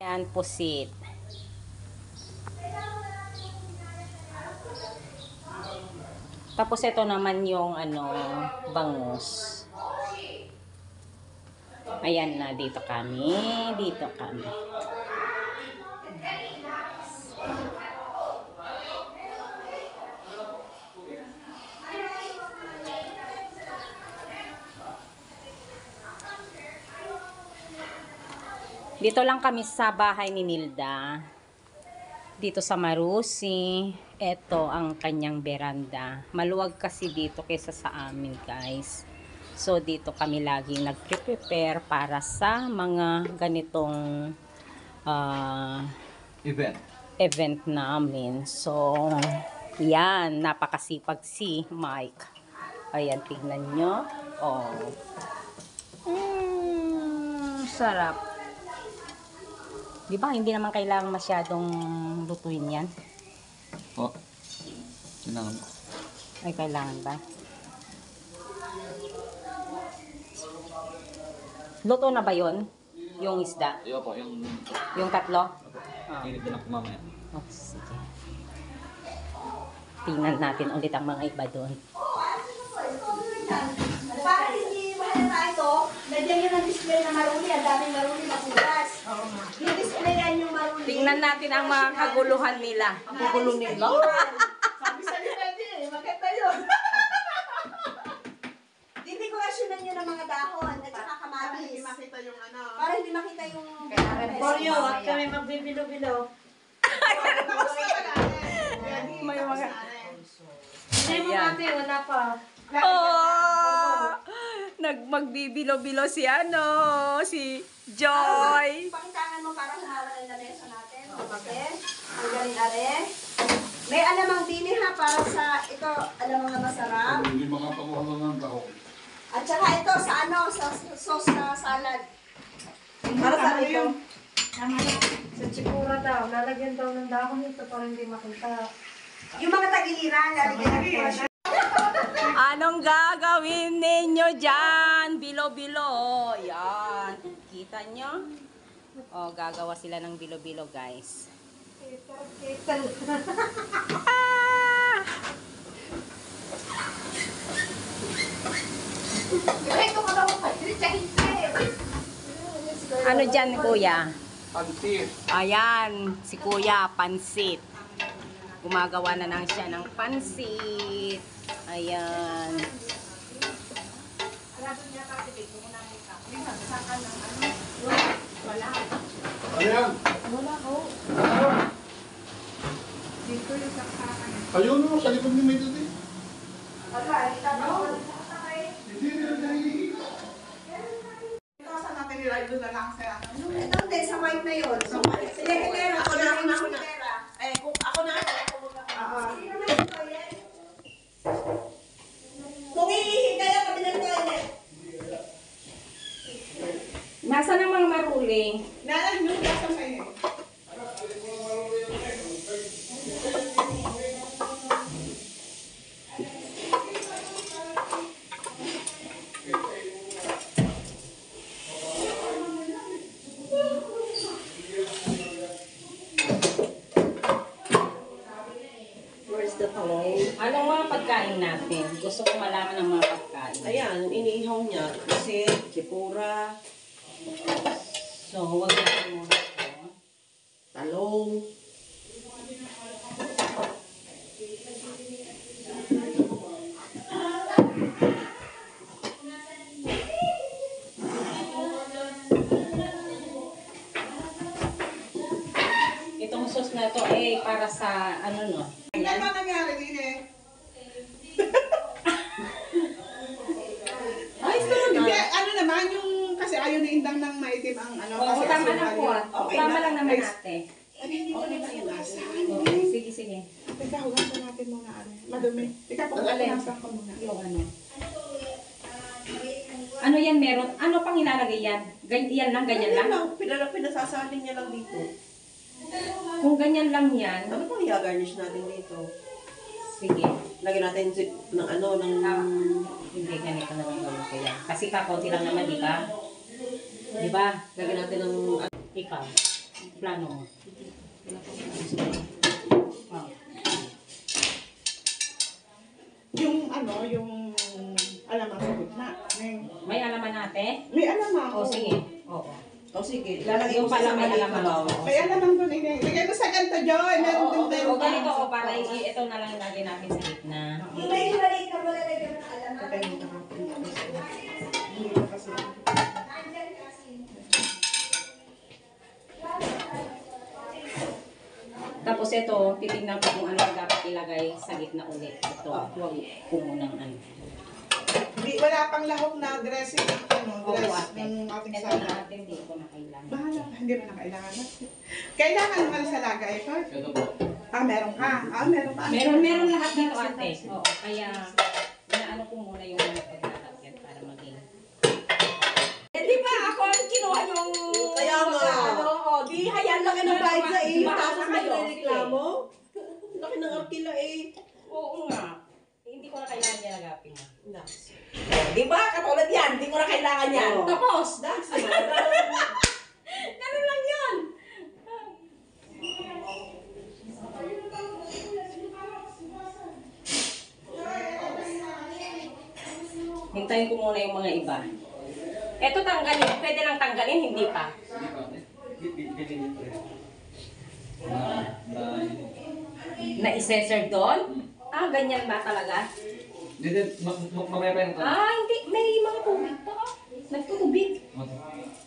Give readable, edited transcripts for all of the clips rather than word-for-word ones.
Yan, pusit. Tapos ito naman yung bangus. Ayan na, dito kami. Dito kami. Dito lang kami sa bahay ni Nilda. Dito sa Marusi. Ito ang kanyang beranda. Maluwag kasi dito kaysa sa amin, guys. So, dito kami laging nag-prepare para sa mga ganitong event namin. So, yan. Napakasipag si Mike. Ayan, tignan nyo. Oh. Sarap. Diba, hindi naman kailangan masyadong lutuin yan? Oh. Kailangan. Ay, kailangan ba? Luto na ba yun? Yung isda? Iyo po, Yung tatlo? init na po mamaya. Oh, sige. Tingnan natin ulit ang mga iba doon. Para hindi mahalata ito, lagyan nyo ng display na maruli. Ang daming maruli na bukas. Yung displayan yung maruli. Tingnan natin ang mga kaguluhan nila. Ang gugulo nila. Sabi sa nila din, makita yun. Didekorasyonan nyo ng mga dahon at saka kamatis. Para hindi makita yung ano. Para hindi makita yung... Boryo, at kami magbibilo-bilo. May mga... Hindi mo natin, wala pa. Oh! Magbibilo-bilo si si Joy. Pakitangan mo para humawa ng lamesa natin. Okay? Ang galing are. May alamang dini ha para sa ito, alamang na masarap. Hindi makapanguha ng taho. At saka ito sa sa sauce na salad. Para sa ito. Sa chikura daw, lalagyan daw ng dahon nito para hindi makita. Yung mga tagiliran, lalagyan natin. Anong gagawin ninyo dyan? Bilo-bilo. Yan. Kita nyo? Oh, gagawa sila ng bilo-bilo, guys. Ah! Ano dyan, kuya? Pansit. Ayan, si kuya, pansit. Gumagawa na lang siya ng pansit. Ayan. Ano yan? Ayun mo, sa likod ni may dito eh. Ito din, sa white na yun. Sa white. Sige, Hilera. Ako na, Hilera. Eh, kung ako na. Sino na yung toilet? Kung iihi kayo, kami ng toilet. Nasaan ang mga maruli? Nana, yung gasa sa iyo. Anong mga pagkain natin? Gusto ko malaman ang mga pagkain. Ayan, iniihaw niya. Kasi, chipura, So, huwag natin muna ito. talong. Itong sauce na to para sa no? Ano ba nangyari din eh? Ay, Hindi, ano naman yung, kasi ayaw ni Indang ng maitim ang ano. Oo, kasi tama asukal lang po. yun. Okay Tama na. lang naman ate. Okay na yung lasa. Okay, sige, sige. Teka, hugasan natin muna ano. Madumi. Teka, punasan ko muna. Yung ano. Ano yan meron? Ano pang ilalagay yan? Yan lang, ganyan lang? Pinasasalin niya lang dito. Kung ganyan lang yan, Ano pang i-garnish natin dito? sige. Lagyan natin ng ano, ng... Hindi, ganito na lang gawin ko yan. Kasi kakunti lang naman, di ba? Di ba? Lagyan natin ng... Ikaw. plano mo? Oh. Yung ano, yung alamang sa gitna. May alaman ate? May alamang. O sige. Oo. O sige, lalagay Yung ko sa pala may maliit na alaman. bawang. May alamang doon. Lagay mo sa ganito, Joy. Meron din tayo. O ganito o para ito na lang lagay natin sa gitna. Yung may maliit ka mo lalagyan mo ng alamang. Hindi ko kasi. Tapos ito, titignan ko kung ano ang dapat ilagay sa gitna ulit. Ito, huwag ko munang ano. Wala pang lahok na dressing. Oo, Dress ate. ng ating Ito salad. na ate, hindi ko na kailangan. Bahala ka, hindi mo na kailangan. Kailangan mo sa laga, eh, Pat? Ito po. Meron ka. Meron ka. Meron lahat dito ate. Oo, kaya inaano ko muna yung mga paglalagyan para maging. Eh di ba ako ang kinuha yung Kaya nga. Di, hayan lang ng bayad sa iyo. Tapos Tapos may kayo. reklamo. Laki ng arkila eh. Oo nga. Hindi ko na kailangan yan agapin mo. That's. Di ba? Katulad yan. Di mo na kailangan yan. Oo. Tapos! That's. Ganun lang yun! Hintayin ko muna yung mga iba. Eto tanggalin. Pwede lang tanggalin, hindi pa. Hindi pa ate. Bilhin niyo pre. Na-sensor doon? Ah, ganyan ba talaga? Hindi, mamaya pa yung Ah, hindi. May mga tubig pa. Nagtutubig.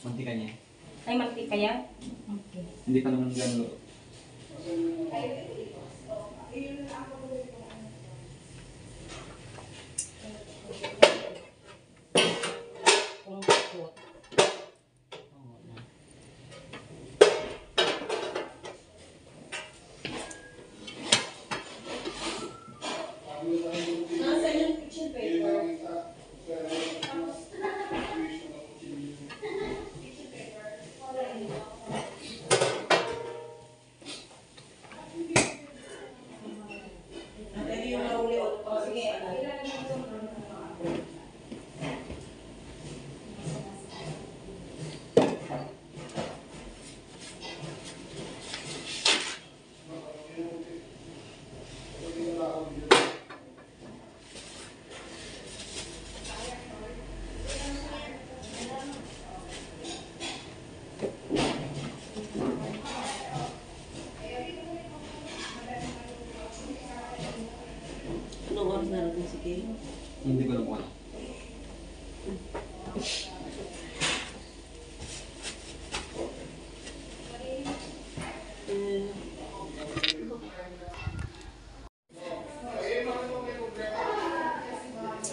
mantika niya. Ay, mantika yan? Okay. Hindi pa naman gano'n. Kung bakot. Oo na. Nasaan yung kitchen paper? Ate, yung nahuli o. Sige. Anong oras na natin si Kay? Hindi ko alam kung ano.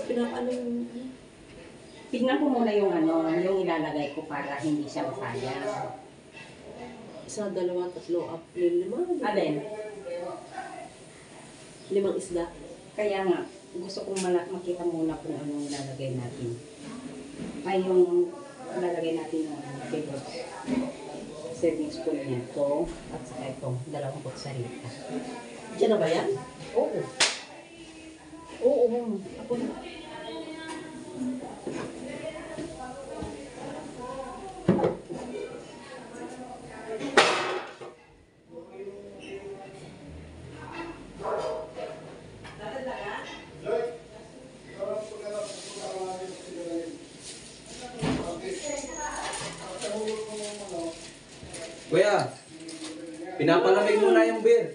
Pinapaano yung... Tignan ko muna yung ano, yung ilalagay ko para hindi siya masayang. Isa, dalawa, tatlo, up, lima. Alin? 5 isda. Kaya nga, gusto kong makita muna kung anong ilalagay natin. Ay, yung ilalagay natin yung favorite serving spoon nito at saka itong 2 kutsarita. Diyan na ba yan? Oo. Oo. Ako na. Kuya, pinapalamig muna yung beer.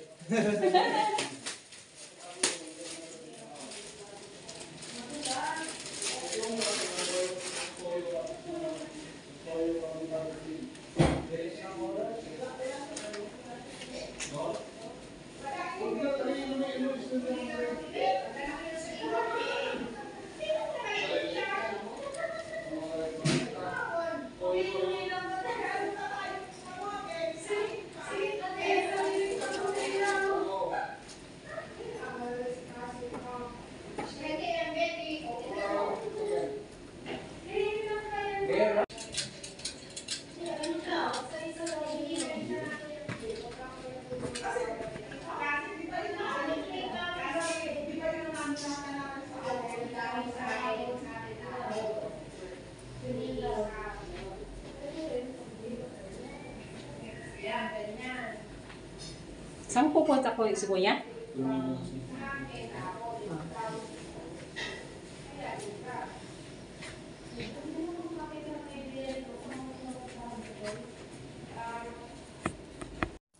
Saan pupunta ko si Kuya?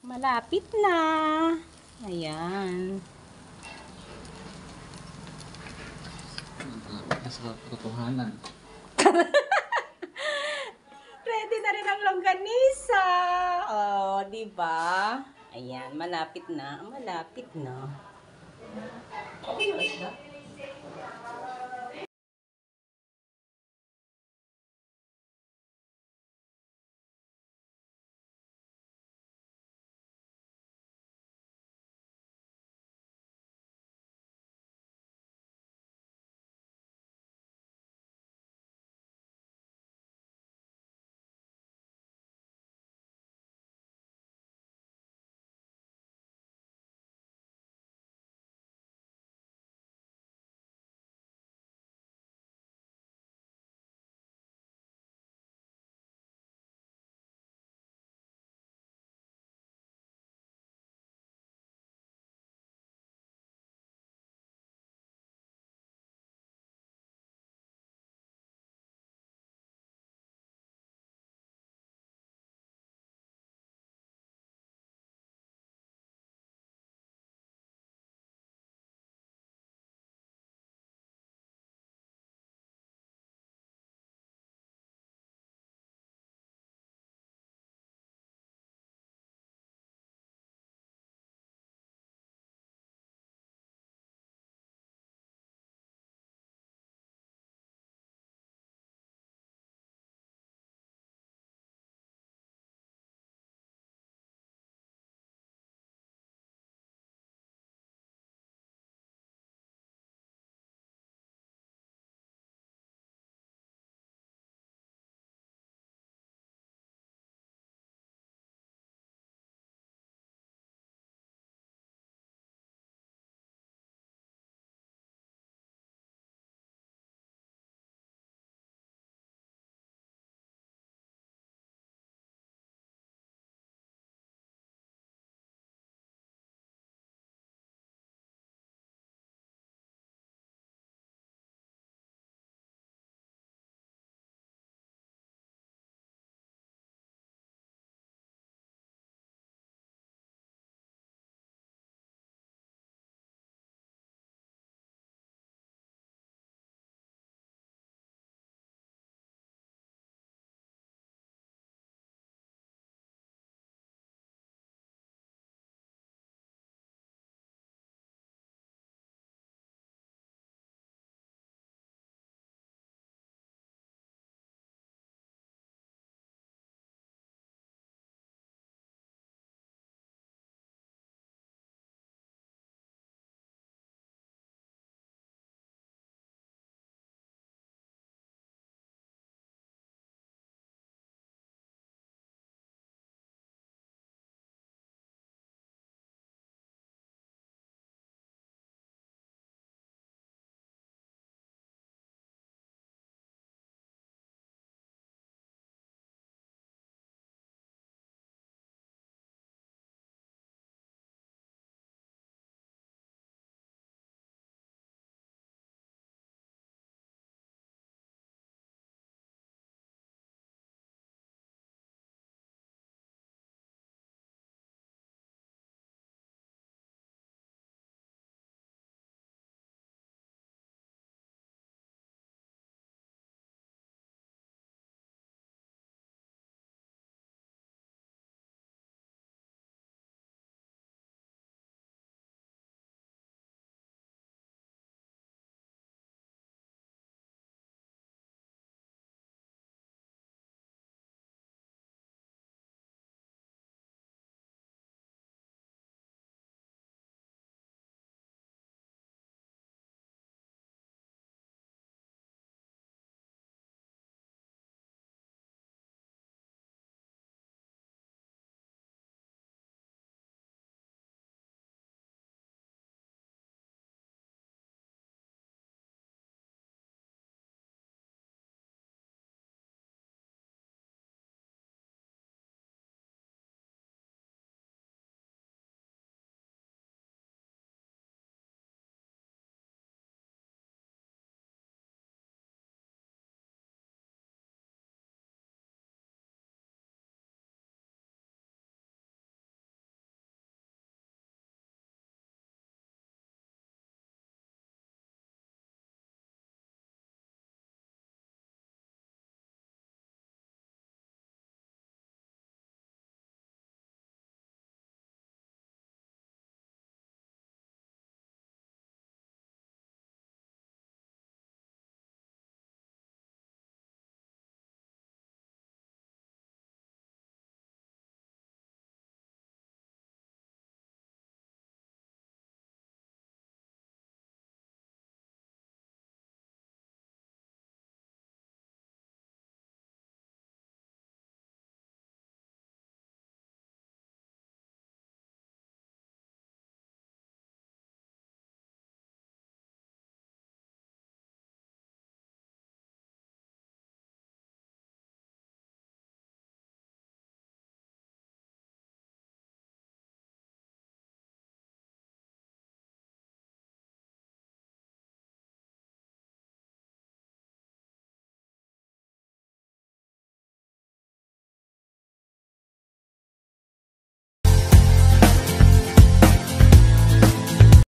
Malapit na. Ayan. Sa katotohanan. Ready na rin ang longganisa. Oh, di ba? Ayan, malapit na. Malapit na.